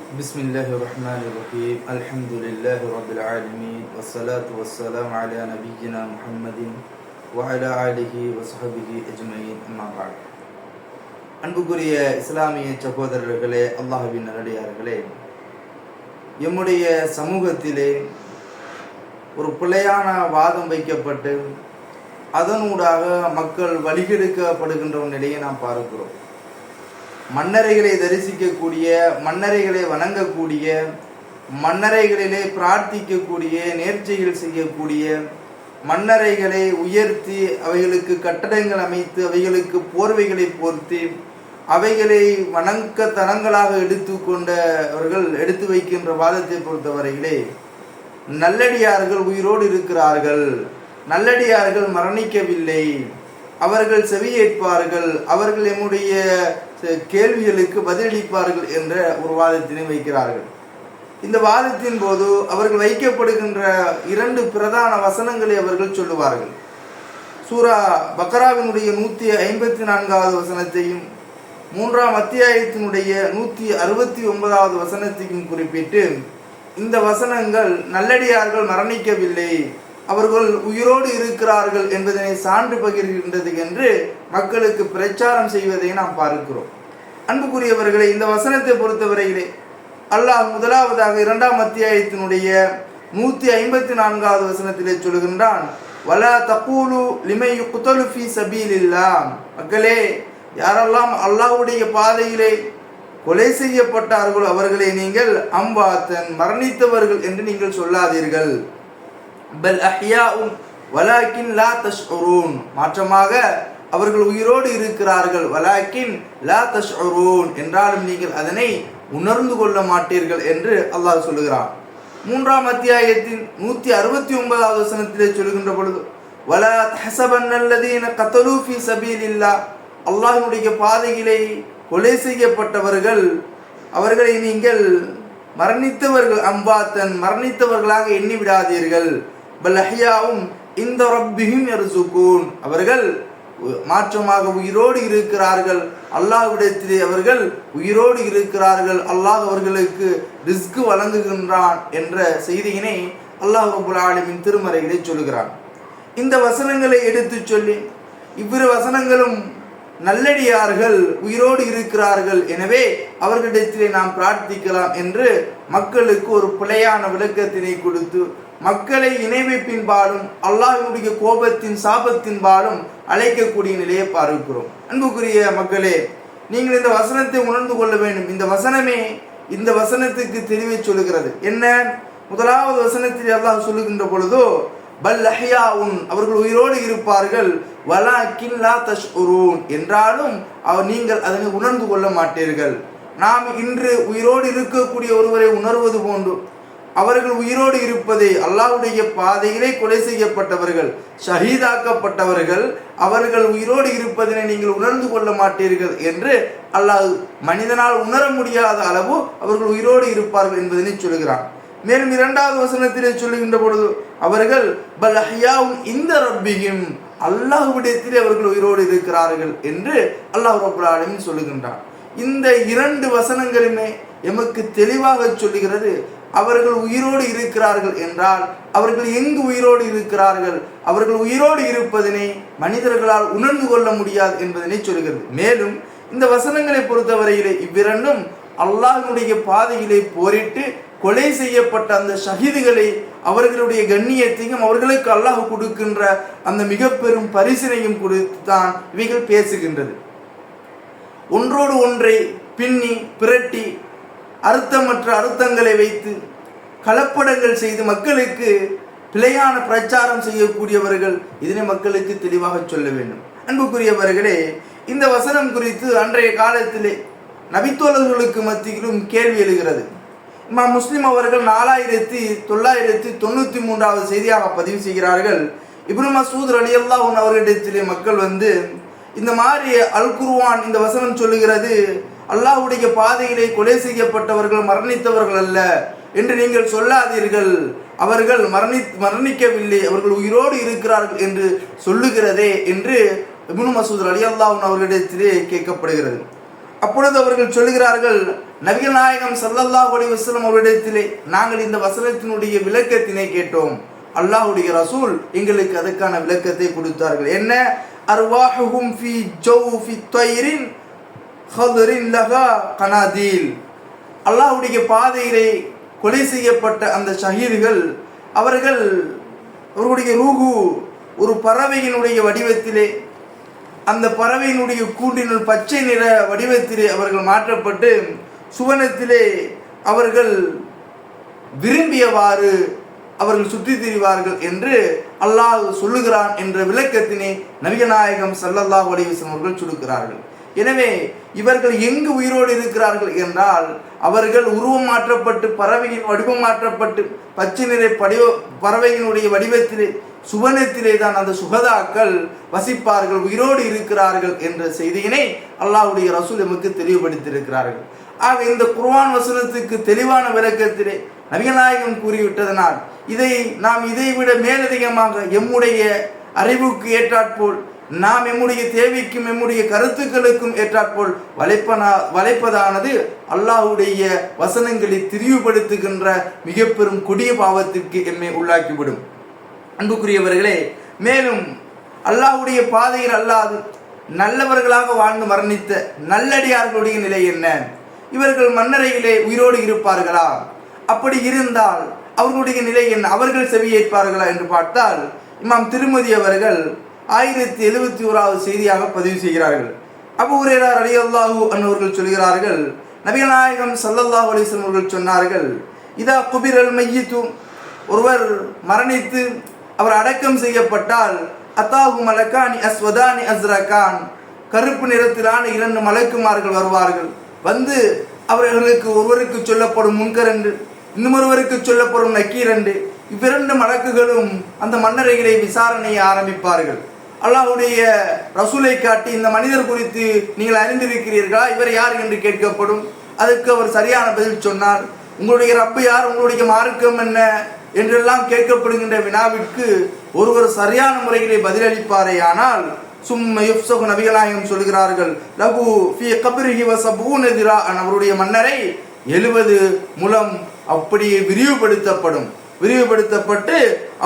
بسم الله الرحمن الرحيم الحمد لله رب العالمين والصلاة والسلام على نبينا محمد وعلى آله وصحبه أجمعين أما بعد. அன்புக்குரிய இஸ்லாமிய சகோதரர்களே, அல்லாஹ்வின் நல்லடியார்களே, எம்முடைய சமூகத்திலே ஒரு பிழையான வாதம் வைக்கப்பட்டு அதனூடாக மக்கள் வழிகெடுக்கப்படுகின்ற ஒரு நிலையை நாம் பார்க்கிறோம். மன்னரைகளை தரிசிக்கக்கூடிய, மன்னரைகளை வணங்கக்கூடிய, மன்னரைகளிலே பிரார்த்திக்கக்கூடிய, நேர்ச்சைகள் செய்யக்கூடிய, மன்னரைகளை உயர்த்தி அவைகளுக்கு கட்டடங்கள் அமைத்து அவைகளுக்கு போர்வைகளை போர்த்தி அவைகளை வணக்க தலங்களாக எடுத்துக்கொண்டவர்கள் எடுத்து வைக்கின்ற வாதத்தை பொறுத்தவரையிலே நல்லடியார்கள் உயிரோடு இருக்கிறார்கள், நல்லடியார்கள் மரணிக்கவில்லை, அவர்கள் செவியேற்பார்கள், அவர்கள் எம்முடைய கேள்விகளுக்கு பதிலளிப்பார்கள் என்ற ஒரு வாதத்தினை வைக்கிறார்கள். இந்த வாதத்தின் போது அவர்கள் வைக்கப்படுகின்ற இரண்டு பிரதான வசனங்களை அவர்கள் சொல்லுவார்கள். சூரா பக்ராவினுடைய 154வது வசனத்தையும் 3ஆம் அத்தியாயத்தினுடைய 169வது வசனத்தையும் குறிப்பிட்டு, இந்த வசனங்கள் நல்லடியார்கள் மரணிக்கவில்லை, அவர்கள் உயிரோடு இருக்கிறார்கள் என்பதனை சான்று பகிர்கின்றது என்று மக்களுக்கு பிரச்சாரம் செய்வதை நாம் பார்க்கிறோம். அன்புக்குரியவர்களை, இந்த வசனத்தை பொறுத்தவரையிலே அல்லாஹ் முதலாவதாக 2ஆம் அத்தியாயத்தினுடைய 154வது வசனத்திலே சொல்கின்றான், வலா தகூலு லிமை யுக்தலு ஃபீ சபீலில்லாஹ், மக்களே, யாரெல்லாம் அல்லாஹ்வுடைய பாதையிலே கொலை செய்யப்பட்டார்களோ அவர்களை நீங்கள் அம்வாத்தன், மரணித்தவர்கள் என்று நீங்கள் சொல்லாதீர்கள். பல் அஹ்யாஉன் வலாக்கின் லா தஷ்உரூன், மாற்றமாக அவர்கள் உயிரோடு இருக்கிறார்கள், வலாக்கின் லா தஷ்உரூன் என்றாலும் நீங்கள் அதனை உணர்ந்து கொள்ள மாட்டீர்கள் என்று அல்லாஹ் சொல்லுகிறான். 3ஆம் அத்தியாயத்தின் 169வது வசனத்திலே சொல்கின்ற பொழுது, வலா தஹஸபன்னல்லதீன கதலூ ஃபீ சபீலில்லாஹ், அல்லாஹ்வுடைய பாதையிலே கொலை செய்யப்பட்டவர்கள் அவர்களை நீங்கள் மரணித்தவர்கள் அம்பாத்தன், மரணித்தவர்களாக எண்ணி விடாதீர்கள். பல் அஹ்யாவும் இந்த ரப்பிஹிம் யர்சுகூன், அவர்கள் மாற்றமாக உயிரோடு இருக்கிறார்கள், அல்லாஹ்விடத்திலே அவர்கள் உயிரோடு இருக்கிறார்கள், அல்லாஹ் அவர்களுக்கு ரிஸ்க் வழங்குகின்றான் என்ற செய்தியினை அல்லாஹ் ரப்பல் ஆலமீன் திருமறையிலே சொல்கிறான். இந்த வசனங்களை எடுத்து சொல்லி இவ்விரு வசனங்களும் நல்லடியார்கள் உயிரோடு இருக்கிறார்கள், எனவே அவர்களிடத்திலே நாம் பிரார்த்திக்கலாம் என்று மக்களுக்கு ஒரு பிழையான விளக்கத்தினை கொடுத்து மக்களை இணைவைப்பின்பாலும் அல்லாஹ்வுடைய கோபத்தின் சாபத்தின்பாலும் அழைக்கக்கூடிய நிலையை பார்க்கிறோம். அன்புக்குரிய மக்களே, நீங்கள் இந்த வசனத்தை உணர்ந்து கொள்ள வேண்டும். இந்த வசனமே இந்த வசனத்துக்கு தெளிவை சொல்லுகிறது. என்ன? முதலாவது வசனத்தில் அல்லாஹ் சொல்லுகின்ற பொழுதோ, பல் அஹ்யாஉன், அவர்கள் உயிரோடு இருப்பார்கள், வலாக்கின் லா தஷ்உரூன் என்றாலும் நீங்கள் அதனை உணர்ந்து கொள்ள மாட்டீர்கள். நாம் இன்று உயிரோடு இருக்கக்கூடிய ஒருவரை உணர்வது போன்று அவர்கள் உயிரோடு இருப்பதை, அல்லாஹ்வுடைய பாதையிலே கொலை செய்யப்பட்டவர்கள், ஷஹீதாக்கப்பட்டவர்கள், அவர்கள் உயிரோடு இருப்பதனை நீங்கள் உணர்ந்து கொள்ள மாட்டீர்கள் என்று அல்லாஹ் மனிதனால் உணர முடியாத அளவு அவர்கள் உயிரோடு இருப்பார்கள் என்பதனை சொல்கிறான். மேலும் 2வது வசனத்திலே சொல்லுகின்ற பொழுது, அவர்கள் பல் அஹ்யாவும் இந்த ரப்பிஹிம், அல்லாஹ்விடத்திலே அவர்கள் உயிரோடு இருக்கிறார்கள் என்று அல்லாஹ் ரப்பல் ஆலமீன் சொல்லுகின்றான். இந்த இரண்டு வசனங்களுமே எமக்கு தெளிவாக சொல்லுகிறது, அவர்கள் உயிரோடு இருக்கிறார்கள் என்றால் அவர்கள் எங்கு உயிரோடு இருக்கிறார்கள், அவர்கள் உயிரோடு இருப்பதனை மனிதர்களால் உணர்ந்து கொள்ள முடியாது என்பதனை சொல்கிறது. மேலும் இந்த வசனங்களை பொறுத்தவரையிலே இவ்விரண்டும் அல்லாஹ்வுடைய பாதையிலே போரிட்டு கொலை செய்யப்பட்ட அந்த ஷஹீதுகளை, அவர்களுடைய கண்ணியத்தையும் அவர்களுக்கு அல்லாஹ் கொடுக்கின்ற அந்த மிக பெரும் பரிசினையும் கொடுத்து தான் இவைகள் பேசுகின்றது. ஒன்றோடு ஒன்றை பின்னி பிரட்டி அர்த்தமற்ற அர்த்தங்களை வைத்து கலப்படங்கள் செய்து மக்களுக்கு பிழையான பிரச்சாரம் செய்யக்கூடியவர்கள் இதனை மக்களுக்கு தெளிவாக சொல்ல வேண்டும். அன்புக்குரியவர்களே, இந்த வசனம் குறித்து அன்றைய காலத்திலே நபித்தோழர்களுக்கு மத்தியிலும் கேள்வி எழுகிறது. இமாம் முஸ்லிம் அவர்கள் 4993வது செய்தியாக பதிவு செய்கிறார்கள். இப்னு மஸ்ஊத் ரலியல்லாஹு அன்ஹு அவர்களிடத்திலே மக்கள் வந்து, இந்த மாதிரி அல் குர்ஆன் இந்த வசனம் சொல்லுகிறது, அல்லாஹ்வுடைய பாதையிலே கொலை செய்யப்பட்டவர்கள் மரணித்தவர்கள் அல்ல என்று நீங்கள் சொல்லாதீர்கள், அவர்கள் மரணிக்கவில்லை, அவர்கள் உயிரோடு இருக்கிறார்கள் என்று சொல்லுகிறதே என்று இப்னு மஸ்ஊத் ரலியல்லாஹு அன்ஹு அவர்களிடத்திலே கேட்கப்படுகிறது. அப்பொழுது அவர்கள் சொல்கிறார்கள், நபிகள் நாயகம் ஸல்லல்லாஹு அலைஹி வஸல்லம் அவரிடத்திலே நாங்கள் இந்த வசனத்தினுடைய விளக்கத்தினை கேட்டோம். அல்லாஹ்வுடைய ரசூல் எங்களுக்கு அதற்கான விளக்கத்தை கொடுத்தார்கள். என்ன? அர்வாஹுஹும் ஃபீ ஜௌஃபி த்வைரின் ஹதரின் லஹா கனாதீல். அல்லாஹ்வுடைய பாதையிலே கொலை செய்யப்பட்ட அந்த ஷஹீதுகள் அவர்களுடைய ரூஹு ஒரு பறவையினுடைய வடிவத்திலே, அந்த பறவையினுடைய கூண்டினுள் பச்சை நிற வடிவத்திலே அவர்கள் மாற்றப்பட்டு சுவனத்திலே அவர்கள் விரும்பியவாறு அவர்கள் சுற்றி திரிவார்கள் என்று அல்லாஹ் சொல்லுகிறான் என்ற விளக்கத்தினை நபிகள் நாயகம் ஸல்லல்லாஹு அலைஹி வஸல்லம் அவர்கள் சொல்லுகிறார்கள். எனவே இவர்கள் எங்கு உயிரோடு இருக்கிறார்கள் என்றால், அவர்கள் உருவம் மாற்றப்பட்டு பறவையின் வடிவம் மாற்றப்பட்டு பச்சை நிற பறவையினுடைய வடிவத்திலே சுவனத்திலே தான் அந்த சுகதாக்கள் வசிப்பார்கள், உயிரோடு இருக்கிறார்கள் என்ற செய்தியினை அல்லாஹ்வுடைய ரசூல் நமக்கு தெளிவுபடுத்தியிருக்கிறார்கள். ஆக இந்த குர்ஆன் வசனத்துக்கு தெளிவான விளக்கத்திலே நபிகள் நாயகம் கூறிவிட்டதனால் நாம் இதைவிட மேலதிகமாக எம்முடைய அறிவுக்கு ஏற்றாற்போல், நாம் எம்முடைய தேவைக்கும் எம்முடைய கருத்துக்களுக்கும் ஏற்றாற்போல் வளைப்பதானது அல்லாஹ்வுடைய வசனங்களை திரிவுபடுத்துகின்ற மிக பெரும் கொடிய பாவத்திற்கு எம்மை உள்ளாக்கிவிடும். அன்புக்குரியவர்களே, மேலும் அல்லாஹ்வுடைய பாதையில் அல்லாது நல்லவர்களாக வாழ்ந்து மரணித்த நல்லடியார்களுடைய நிலை என்ன? இவர்கள் மண்ணறையிலே உயிரோடு இருப்பார்களா? அப்படி இருந்தால் அவர்களுடைய நிலை என்ன? அவர்கள் செவியேற்பார்களா என்று பார்த்தால், இமாம் திருமதி அவர்கள் 1071வது செய்தியாக பதிவு செய்கிறார்கள். அபூ ஹுரைரா ரலியல்லாஹு அன்ஹு அவர்கள் சொல்கிறார்கள், நபிகள் நாயகம் ஸல்லல்லாஹு அலைஹி வஸல்லம் அவர்கள் சொன்னார்கள், இதா குபிரல் மையித்து, ஒருவர் மரணித்து அவர் அடக்கம் செய்யப்பட்டால், அத்தாஹு மலக்கானி அஸ்வதானி அஸ்ரகான், கருப்பு நிறத்திலான 2 மலக்குமார்கள் வருவார்கள். வந்து அவர்களுக்கு ஒருவருக்கு சொல்லப்படும் முன்கர் என்று, இன்னொருவருக்கு சொல்லப்படும் நக்கீர் என்று, இவ்விரண்டு மலக்குகளும் அந்த மன்னரைகளை விசாரணையை ஆரம்பிப்பார்கள். அல்லாஹ்வுடைய ரசூலை காட்டி, இந்த மனிதர் குறித்து நீங்கள் அறிந்திருக்கிறீர்களா, இவர் யார் என்று கேட்கப்படும். அதற்கு அவர் சரியான பதில் சொன்னார். உங்களுடைய ரப்பு யார், உங்களுடைய மார்க்கம் என்ன என்றெல்லாம் கேட்கப்படுகின்ற வினாவிற்கு ஒருவர் சரியான முறையிலே பதிலளிப்பாரே ஆனால், சும்ம யுஃப்ஸகு, நபிகள் நாயகம் சொல்கிறார்கள், லஹு ஃபீ கப்ரிஹி வ ஸபூன திராஅன், அவருடைய மன்னரை 70 முழம் அப்படியே விரிவுபடுத்தப்பட்டு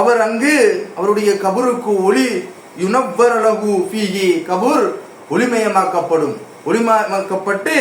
அவர் அங்கு அவருடைய கபருக்கு ஒளி யுனவ்வர லஹு ஃபீஹி, கபர் ஒளிமயமாக்கப்பட்டு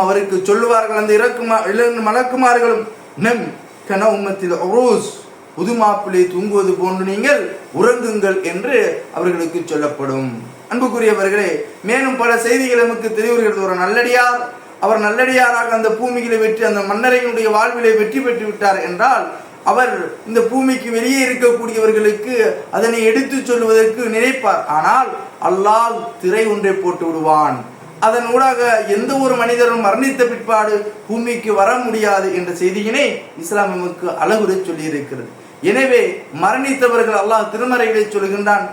அவருக்கு சொல்லுவார்கள், அந்த 2 மலக்குமார்களும், நம் கன உம்மத்தில் உரூஸ், புது மாப்பிள்ளை தூங்குவது போன்று நீங்கள் உறங்குங்கள் என்று அவர்களுக்கு சொல்லப்படும். அன்புக்குரியவர்களே, மேலும் பல செய்திகள் நமக்கு தெரிவிக்கிறது. ஒரு நல்லடியார், அவர் நல்லடியாராக அந்த பூமியிலே வெற்றி, அந்த மன்னரையினுடைய வாழ்விலே வெற்றி பெற்று விட்டார் என்றால், அவர் இந்த பூமிக்கு வெளியே இருக்கக்கூடியவர்களுக்கு அதனை எடுத்து சொல்வதற்கு நினைப்பார். ஆனால் அல்லாஹ் திரை ஒன்றை போட்டு விடுவான். அதன் ஊடாக எந்த ஒரு மனிதரும் மரணித்த பிற்பாடு பூமிக்கு வர முடியாது என்ற செய்தியினை இஸ்லாம் நமக்கு அழகுரை சொல்லி இருக்கிறது. எனவே மரணித்தவர்கள், அல்லாஹ் திருமறைகளை சொல்கின்றான்,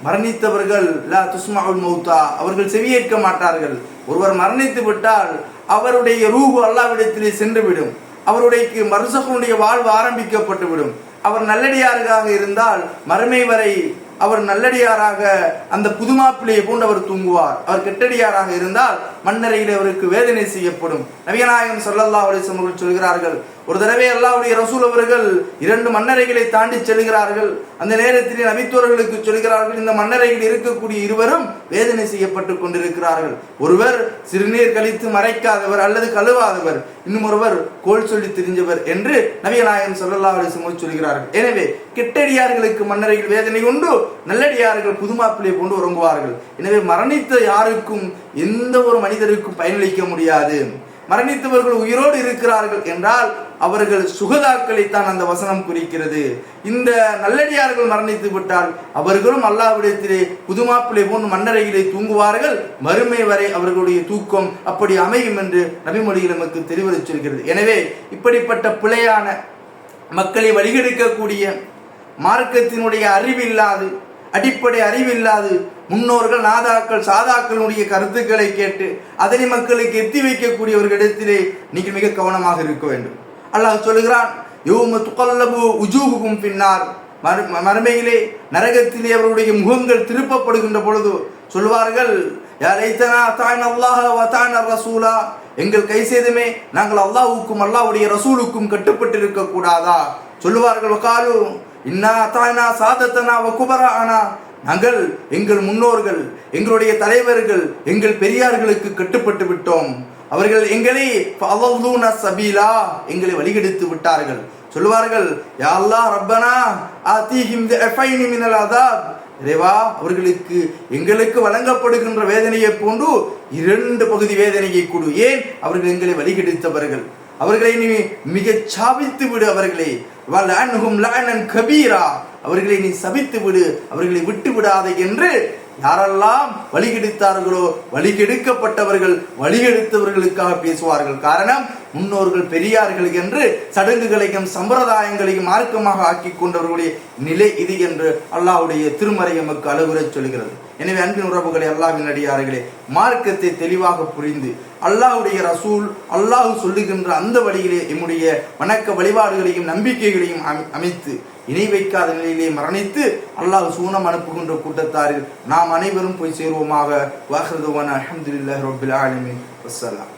மரணித்தவர்கள் லா துஸ்மஉல் மௌதா, அவர்கள் செவியேற்க மாட்டார்கள். ஒருவர் மரணித்து விட்டால் அவருடைய ரூஹு அல்லாஹ்விடத்திலே சென்றுவிடும். அவருடைய மர்சகுடைய வாழ்வு ஆரம்பிக்கப்பட்டுவிடும். அவர் நல்லடியாராக இருந்தால் மறுமை வரை அவர் நல்லடியாராக அந்த புதுமாப்பிள்ளையை போன்று அவர் தூங்குவார். அவர் கெட்டடியாராக இருந்தால் மண்ணறையில் அவருக்கு வேதனை செய்யப்படும். நபிகள் நாயகம் ஸல்லல்லாஹு அலைஹி வஸல்லம் அவர்கள் சொல்கிறார்கள், ஒரு தடவை அல்லாஹ்வுடைய ரசூல் அவர்கள் 2 மண்ணறைகளை தாண்டி செல்கிறார்கள். அந்த நேரத்தில் நபித்தோர்களுக்கு சொல்கிறார்கள், இந்த மண்ணறையில் இருக்கக்கூடிய இருவரும் வேதனை செய்யப்பட்டு கொண்டிருக்கிறார்கள். ஒருவர் சிறுநீர் கழித்து மறைக்காதவர் அல்லது கழுவாதவர், இன்னும் ஒருவர் கோல் சொல்லி திரிஞ்சவர் என்று நபிகள் நாயகம் ஸல்லல்லாஹு அலைஹி வஸல்லம் சொல்கிறார்கள். எனவே கெட்டடியார்களுக்கு மண்ணறையில் வேதனை உண்டு, நல்லடியார்கள் புதுமாப்பிள்ளை போன்று உறங்குவார்கள். எனவே மரணித்த யாருக்கும், எந்த ஒரு மனிதருக்கும் பயனளிக்க முடியாது. மரணித்தவர்கள் உயிரோடு இருக்கிறார்கள் என்றால் அவர்கள் சுகதாக்களைத்தான் அந்த வசனம் குறிக்கிறது. இந்த நல்லடியார்கள் மரணித்து விட்டால் அவர்களும் அல்லாஹ்விடத்திலே புதுமாப்பிள்ளை போன்று மண்ணறையிலே தூங்குவார்கள். மறுமை வரை அவர்களுடைய தூக்கம் அப்படி அமையும் என்று நபிமொழிகள் நமக்கு தெரிவித்து சொல்கிறது. எனவே இப்படிப்பட்ட பிழையான மக்களை வழிகெடுக்கக்கூடிய, மார்க்கத்தினுடைய அறிவில்லாது, அடிப்படை அறிவில்லாது, முன்னோர்கள் நாதாக்கள் சாதாக்களுடைய கருத்துக்களை கேட்டு அதனை மக்களுக்கு எத்தி வைக்கக்கூடியவர்களிடத்திலே நீங்கள் மிக கவனமாக இருக்க வேண்டும். அல்லாஹ் சொல்கிறான், யௌம துகல்லபு உஜூஹுகும் ஃபின்னார், மறுமையிலே நரகத்திலே அவருடைய முகங்கள் திருப்பப்படுகின்ற பொழுது சொல்வார்கள், யா லைத்தனா அதானா அல்லாஹ் வ அதானா ரசூலா, எங்கள் கை சேதமே நாங்கள் அல்லாஹ்வுக்கும் அல்லாஹ்வுடைய ரசூலுக்கும் கட்டுப்பட்டு இருக்க கூடாதா? சொல்லுவார்கள் வகாலு இன்னா அதானா சாதத்தனா வ குபரானா, நாங்கள் எங்கள் முன்னோர்கள், எங்களுடைய தலைவர்கள், எங்கள் பெரியார்களுக்கு கட்டுப்பட்டு விட்டோம், அவர்கள் எங்களை சபீலா, எங்களை வழிகெடுத்து விட்டார்கள். சொல்லுவார்கள் யா அல்லாஹ் ரப்பனா ஆதீஹிம் திஃபைனி மினல் அஸாப், இறைவா அவர்களுக்கு எங்களுக்கு வழங்கப்படுகின்ற வேதனையை போன்று 2 பகுதி வேதனையை கொடு. ஏன்? அவர்கள் எங்களை வழிகெடுத்தவர்கள், அவர்களை நீ மிக சாபித்து விடு, அவர்களை வலஅன்ஹும் லஅனன் கபீரா, அவர்களை நீ சபித்து விடு, அவர்களை விட்டு விடாதே என்று யாரெல்லாம் வழிகெடுத்தார்களோ வழிகெடுக்கப்பட்டவர்கள் வழிகெடுத்தவர்களுக்காக பேசுவார்கள். காரணம், முன்னோர்கள் பெரியார்கள் என்று சடங்குகளையும் சம்பிரதாயங்களையும் மார்க்கமாக ஆக்கி கொண்டவர்களுடைய நிலை இது என்று அல்லாஹ்வுடைய திருமறை நமக்கு அழகுறச் சொல்கிறது. எனவே அன்பின் உறவுகளை, அல்லாஹ்வின் அடியார்களே, மார்க்கத்தை தெளிவாக புரிந்து அல்லாஹ்வுடைய ரசூல் அல்லாஹ் சொல்லுகின்ற அந்த வழியிலே எம்முடைய வணக்க வழிபாடுகளையும் நம்பிக்கைகளையும் அமைத்து இணை வைக்காத நிலையிலே மரணித்து அல்லாஹ் சூனம் அனுப்புகின்ற கூட்டத்தாரில் நாம் அனைவரும் போய் சேருவோமாக. வாஹிரு தஅவானா அல்ஹம்துலில்லாஹி ரப்பில் ஆலமீன். வஸ்ஸலாம்.